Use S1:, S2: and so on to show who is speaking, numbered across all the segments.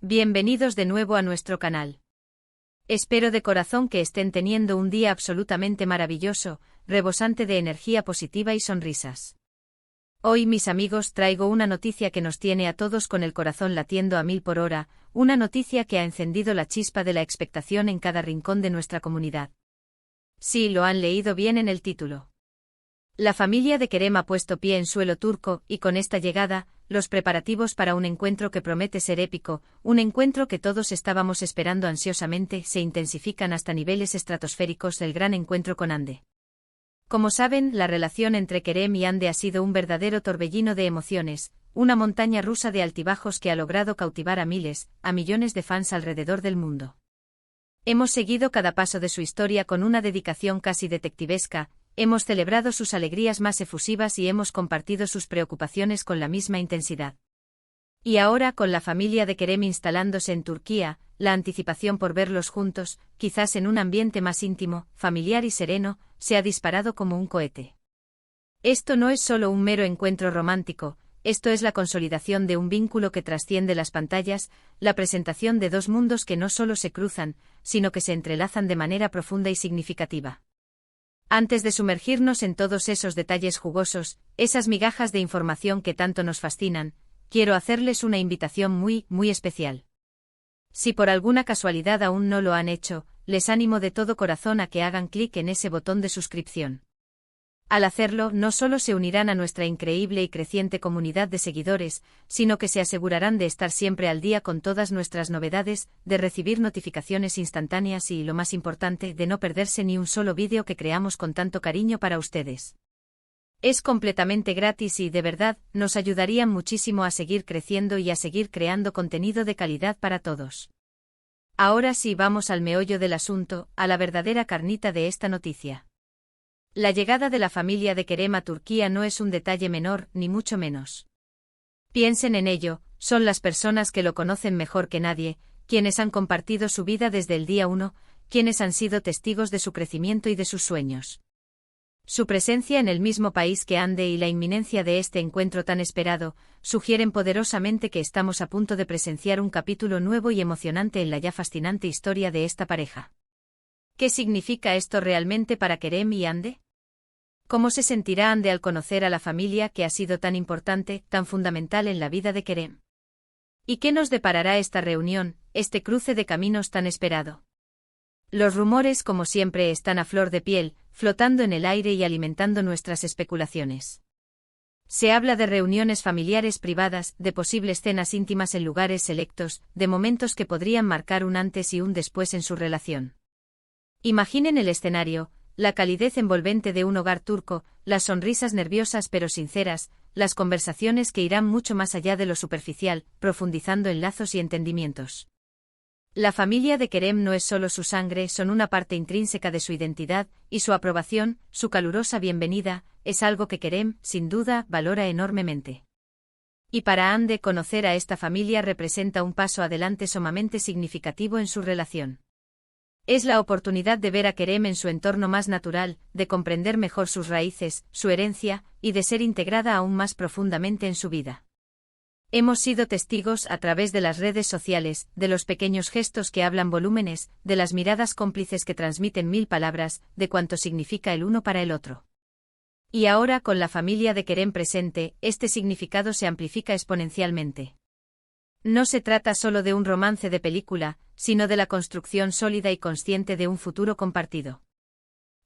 S1: Bienvenidos de nuevo a nuestro canal. Espero de corazón que estén teniendo un día absolutamente maravilloso, rebosante de energía positiva y sonrisas. Hoy, mis amigos, traigo una noticia que nos tiene a todos con el corazón latiendo a 1000 por hora, una noticia que ha encendido la chispa de la expectación en cada rincón de nuestra comunidad. Sí, lo han leído bien en el título. La familia de Kerem ha puesto pie en suelo turco, y con esta llegada, los preparativos para un encuentro que promete ser épico, un encuentro que todos estábamos esperando ansiosamente, se intensifican hasta niveles estratosféricos del gran encuentro con Hande. Como saben, la relación entre Kerem y Hande ha sido un verdadero torbellino de emociones, una montaña rusa de altibajos que ha logrado cautivar a miles, a millones de fans alrededor del mundo. Hemos seguido cada paso de su historia con una dedicación casi detectivesca. Hemos celebrado sus alegrías más efusivas y hemos compartido sus preocupaciones con la misma intensidad. Y ahora, con la familia de Kerem instalándose en Turquía, la anticipación por verlos juntos, quizás en un ambiente más íntimo, familiar y sereno, se ha disparado como un cohete. Esto no es solo un mero encuentro romántico, esto es la consolidación de un vínculo que trasciende las pantallas, la presentación de dos mundos que no solo se cruzan, sino que se entrelazan de manera profunda y significativa. Antes de sumergirnos en todos esos detalles jugosos, esas migajas de información que tanto nos fascinan, quiero hacerles una invitación muy especial. Si por alguna casualidad aún no lo han hecho, les animo de todo corazón a que hagan clic en ese botón de suscripción. Al hacerlo, no solo se unirán a nuestra increíble y creciente comunidad de seguidores, sino que se asegurarán de estar siempre al día con todas nuestras novedades, de recibir notificaciones instantáneas y, lo más importante, de no perderse ni un solo vídeo que creamos con tanto cariño para ustedes. Es completamente gratis y, de verdad, nos ayudarían muchísimo a seguir creciendo y a seguir creando contenido de calidad para todos. Ahora sí, vamos al meollo del asunto, a la verdadera carnita de esta noticia. La llegada de la familia de Kerem a Turquía no es un detalle menor, ni mucho menos. Piensen en ello, son las personas que lo conocen mejor que nadie, quienes han compartido su vida desde el día 1, quienes han sido testigos de su crecimiento y de sus sueños. Su presencia en el mismo país que Hande y la inminencia de este encuentro tan esperado, sugieren poderosamente que estamos a punto de presenciar un capítulo nuevo y emocionante en la ya fascinante historia de esta pareja. ¿Qué significa esto realmente para Kerem y Hande? ¿Cómo se sentirá Hande al conocer a la familia que ha sido tan importante, tan fundamental en la vida de Kerem? ¿Y qué nos deparará esta reunión, este cruce de caminos tan esperado? Los rumores, como siempre, están a flor de piel, flotando en el aire y alimentando nuestras especulaciones. Se habla de reuniones familiares privadas, de posibles cenas íntimas en lugares selectos, de momentos que podrían marcar un antes y un después en su relación. Imaginen el escenario, la calidez envolvente de un hogar turco, las sonrisas nerviosas pero sinceras, las conversaciones que irán mucho más allá de lo superficial, profundizando en lazos y entendimientos. La familia de Kerem no es solo su sangre, son una parte intrínseca de su identidad, y su aprobación, su calurosa bienvenida, es algo que Kerem, sin duda, valora enormemente. Y para Hande, conocer a esta familia representa un paso adelante sumamente significativo en su relación. Es la oportunidad de ver a Kerem en su entorno más natural, de comprender mejor sus raíces, su herencia, y de ser integrada aún más profundamente en su vida. Hemos sido testigos, a través de las redes sociales, de los pequeños gestos que hablan volúmenes, de las miradas cómplices que transmiten 1000 palabras, de cuánto significa el uno para el otro. Y ahora, con la familia de Kerem presente, este significado se amplifica exponencialmente. No se trata solo de un romance de película, sino de la construcción sólida y consciente de un futuro compartido.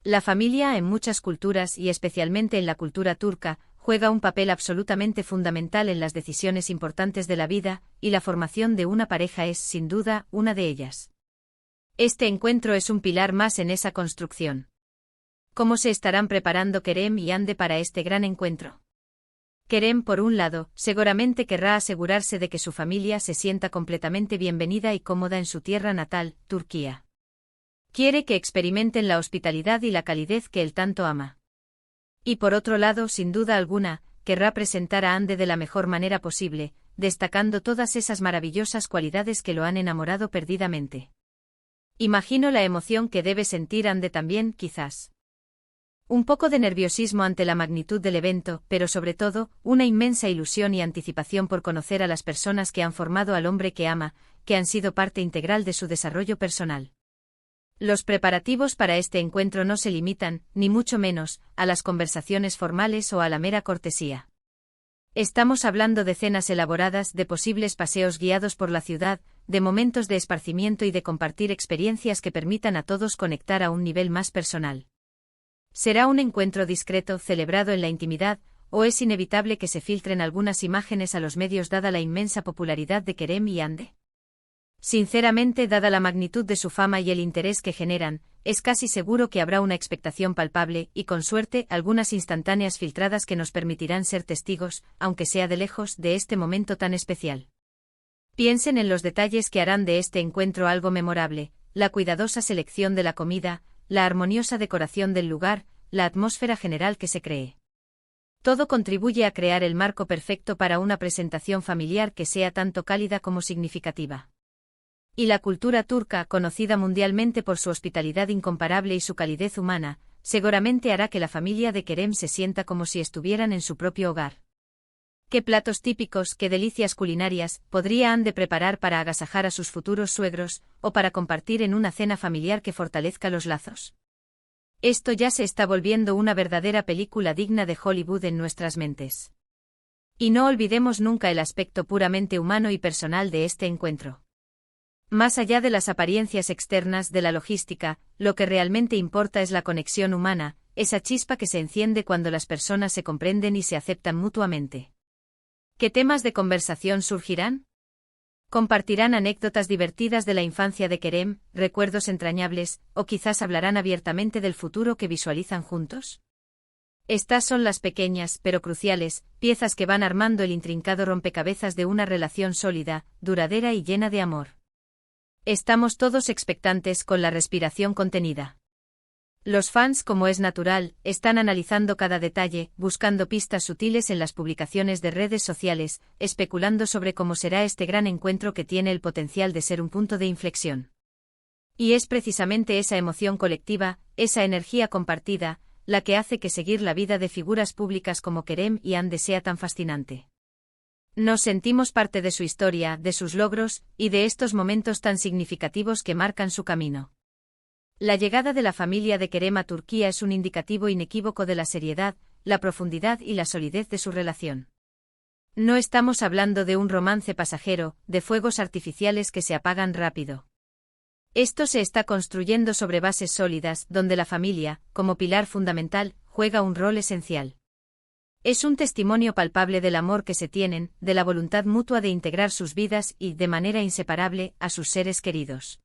S1: La familia, en muchas culturas y especialmente en la cultura turca, juega un papel absolutamente fundamental en las decisiones importantes de la vida, y la formación de una pareja es, sin duda, una de ellas. Este encuentro es un pilar más en esa construcción. ¿Cómo se estarán preparando Kerem y Hande para este gran encuentro? Kerem, por un lado, seguramente querrá asegurarse de que su familia se sienta completamente bienvenida y cómoda en su tierra natal, Turquía. Quiere que experimenten la hospitalidad y la calidez que él tanto ama. Y por otro lado, sin duda alguna, querrá presentar a Hande de la mejor manera posible, destacando todas esas maravillosas cualidades que lo han enamorado perdidamente. Imagino la emoción que debe sentir Hande también, quizás. Un poco de nerviosismo ante la magnitud del evento, pero sobre todo, una inmensa ilusión y anticipación por conocer a las personas que han formado al hombre que ama, que han sido parte integral de su desarrollo personal. Los preparativos para este encuentro no se limitan, ni mucho menos, a las conversaciones formales o a la mera cortesía. Estamos hablando de cenas elaboradas, de posibles paseos guiados por la ciudad, de momentos de esparcimiento y de compartir experiencias que permitan a todos conectar a un nivel más personal. ¿Será un encuentro discreto, celebrado en la intimidad, o es inevitable que se filtren algunas imágenes a los medios dada la inmensa popularidad de Kerem y Hande? Sinceramente, dada la magnitud de su fama y el interés que generan, es casi seguro que habrá una expectación palpable y, con suerte, algunas instantáneas filtradas que nos permitirán ser testigos, aunque sea de lejos, de este momento tan especial. Piensen en los detalles que harán de este encuentro algo memorable: la cuidadosa selección de la comida, la armoniosa decoración del lugar, la atmósfera general que se cree. Todo contribuye a crear el marco perfecto para una presentación familiar que sea tanto cálida como significativa. Y la cultura turca, conocida mundialmente por su hospitalidad incomparable y su calidez humana, seguramente hará que la familia de Kerem se sienta como si estuvieran en su propio hogar. ¿Qué platos típicos, qué delicias culinarias podría Hande preparar para agasajar a sus futuros suegros, o para compartir en una cena familiar que fortalezca los lazos? Esto ya se está volviendo una verdadera película digna de Hollywood en nuestras mentes. Y no olvidemos nunca el aspecto puramente humano y personal de este encuentro. Más allá de las apariencias externas de la logística, lo que realmente importa es la conexión humana, esa chispa que se enciende cuando las personas se comprenden y se aceptan mutuamente. ¿Qué temas de conversación surgirán? Compartirán anécdotas divertidas de la infancia de Kerem, recuerdos entrañables, o quizás hablarán abiertamente del futuro que visualizan juntos. Estas son las pequeñas, pero cruciales, piezas que van armando el intrincado rompecabezas de una relación sólida, duradera y llena de amor. Estamos todos expectantes, con la respiración contenida. Los fans, como es natural, están analizando cada detalle, buscando pistas sutiles en las publicaciones de redes sociales, especulando sobre cómo será este gran encuentro que tiene el potencial de ser un punto de inflexión. Y es precisamente esa emoción colectiva, esa energía compartida, la que hace que seguir la vida de figuras públicas como Kerem y Hande sea tan fascinante. Nos sentimos parte de su historia, de sus logros, y de estos momentos tan significativos que marcan su camino. La llegada de la familia de Kerem a Turquía es un indicativo inequívoco de la seriedad, la profundidad y la solidez de su relación. No estamos hablando de un romance pasajero, de fuegos artificiales que se apagan rápido. Esto se está construyendo sobre bases sólidas, donde la familia, como pilar fundamental, juega un rol esencial. Es un testimonio palpable del amor que se tienen, de la voluntad mutua de integrar sus vidas y, de manera inseparable, a sus seres queridos.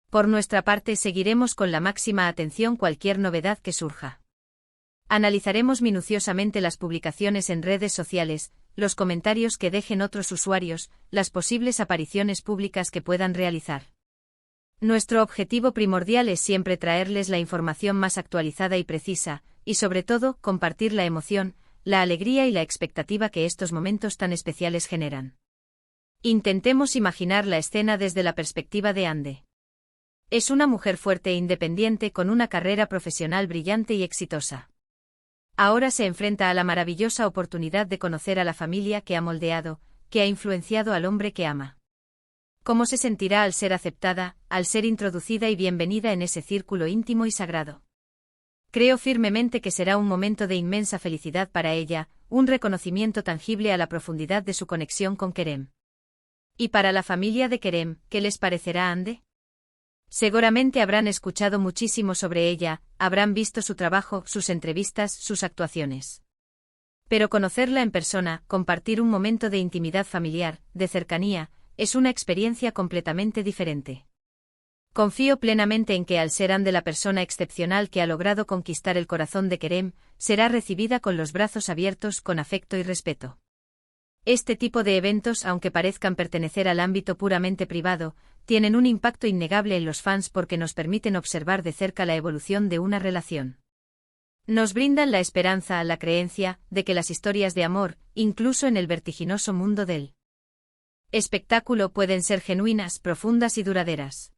S1: Por nuestra parte, seguiremos con la máxima atención cualquier novedad que surja. Analizaremos minuciosamente las publicaciones en redes sociales, los comentarios que dejen otros usuarios, las posibles apariciones públicas que puedan realizar. Nuestro objetivo primordial es siempre traerles la información más actualizada y precisa, y sobre todo, compartir la emoción, la alegría y la expectativa que estos momentos tan especiales generan. Intentemos imaginar la escena desde la perspectiva de Hande. Es una mujer fuerte e independiente con una carrera profesional brillante y exitosa. Ahora se enfrenta a la maravillosa oportunidad de conocer a la familia que ha moldeado, que ha influenciado al hombre que ama. ¿Cómo se sentirá al ser aceptada, al ser introducida y bienvenida en ese círculo íntimo y sagrado? Creo firmemente que será un momento de inmensa felicidad para ella, un reconocimiento tangible a la profundidad de su conexión con Kerem. ¿Y para la familia de Kerem, qué les parecerá Hande? Seguramente habrán escuchado muchísimo sobre ella, habrán visto su trabajo, sus entrevistas, sus actuaciones. Pero conocerla en persona, compartir un momento de intimidad familiar, de cercanía, es una experiencia completamente diferente. Confío plenamente en que al ser Hande la persona excepcional que ha logrado conquistar el corazón de Kerem, será recibida con los brazos abiertos, con afecto y respeto. Este tipo de eventos, aunque parezcan pertenecer al ámbito puramente privado, tienen un impacto innegable en los fans porque nos permiten observar de cerca la evolución de una relación. Nos brindan la esperanza, la creencia, de que las historias de amor, incluso en el vertiginoso mundo del espectáculo, pueden ser genuinas, profundas y duraderas.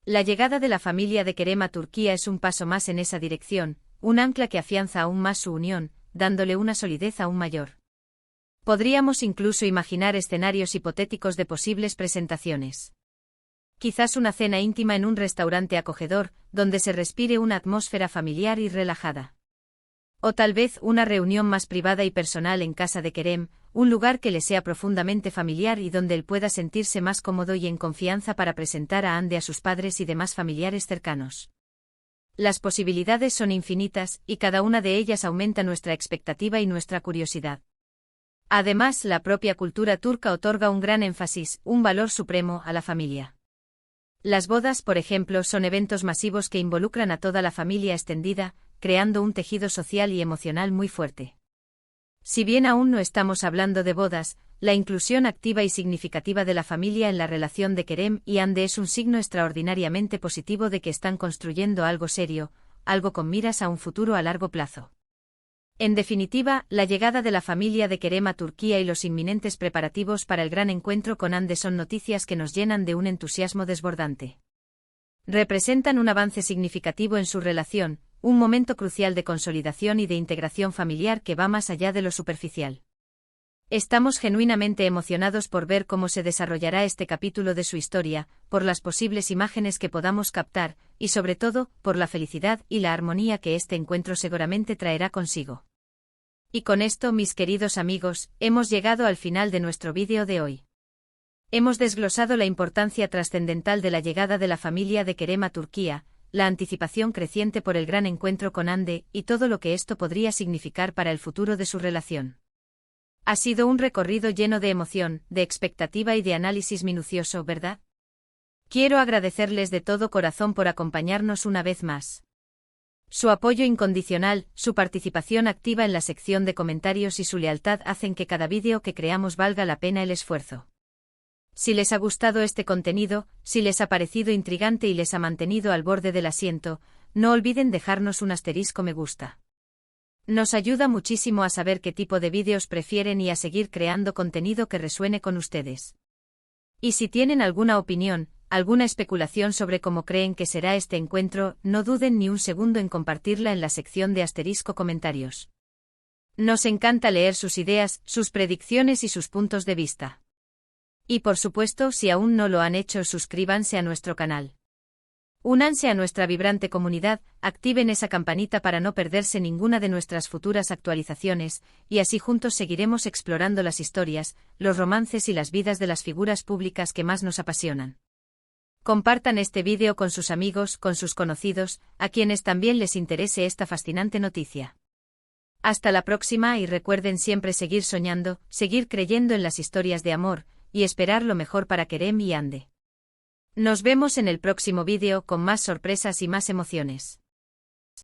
S1: La llegada de la familia de Kerem a Turquía es un paso más en esa dirección, un ancla que afianza aún más su unión, dándole una solidez aún mayor. Podríamos incluso imaginar escenarios hipotéticos de posibles presentaciones. Quizás una cena íntima en un restaurante acogedor, donde se respire una atmósfera familiar y relajada. O tal vez una reunión más privada y personal en casa de Kerem, un lugar que le sea profundamente familiar y donde él pueda sentirse más cómodo y en confianza para presentar a Ande a sus padres y demás familiares cercanos. Las posibilidades son infinitas, y cada una de ellas aumenta nuestra expectativa y nuestra curiosidad. Además, la propia cultura turca otorga un gran énfasis, un valor supremo, a la familia. Las bodas, por ejemplo, son eventos masivos que involucran a toda la familia extendida, creando un tejido social y emocional muy fuerte. Si bien aún no estamos hablando de bodas, la inclusión activa y significativa de la familia en la relación de Kerem y Ande es un signo extraordinariamente positivo de que están construyendo algo serio, algo con miras a un futuro a largo plazo. En definitiva, la llegada de la familia de Kerem a Turquía y los inminentes preparativos para el gran encuentro con Ande son noticias que nos llenan de un entusiasmo desbordante. Representan un avance significativo en su relación, un momento crucial de consolidación y de integración familiar que va más allá de lo superficial. Estamos genuinamente emocionados por ver cómo se desarrollará este capítulo de su historia, por las posibles imágenes que podamos captar, y sobre todo, por la felicidad y la armonía que este encuentro seguramente traerá consigo. Y con esto, mis queridos amigos, hemos llegado al final de nuestro vídeo de hoy. Hemos desglosado la importancia trascendental de la llegada de la familia de Kerem a Turquía, la anticipación creciente por el gran encuentro con Ande, y todo lo que esto podría significar para el futuro de su relación. Ha sido un recorrido lleno de emoción, de expectativa y de análisis minucioso, ¿verdad? Quiero agradecerles de todo corazón por acompañarnos una vez más. Su apoyo incondicional, su participación activa en la sección de comentarios y su lealtad hacen que cada vídeo que creamos valga la pena el esfuerzo. Si les ha gustado este contenido, si les ha parecido intrigante y les ha mantenido al borde del asiento, no olviden dejarnos un asterisco me gusta. Nos ayuda muchísimo a saber qué tipo de vídeos prefieren y a seguir creando contenido que resuene con ustedes. Y si tienen alguna opinión, alguna especulación sobre cómo creen que será este encuentro, no duden ni un segundo en compartirla en la sección de asterisco comentarios. Nos encanta leer sus ideas, sus predicciones y sus puntos de vista. Y por supuesto, si aún no lo han hecho, suscríbanse a nuestro canal. Únanse a nuestra vibrante comunidad, activen esa campanita para no perderse ninguna de nuestras futuras actualizaciones, y así juntos seguiremos explorando las historias, los romances y las vidas de las figuras públicas que más nos apasionan. Compartan este vídeo con sus amigos, con sus conocidos, a quienes también les interese esta fascinante noticia. Hasta la próxima y recuerden siempre seguir soñando, seguir creyendo en las historias de amor, y esperar lo mejor para Kerem y Ande. Nos vemos en el próximo vídeo con más sorpresas y más emociones.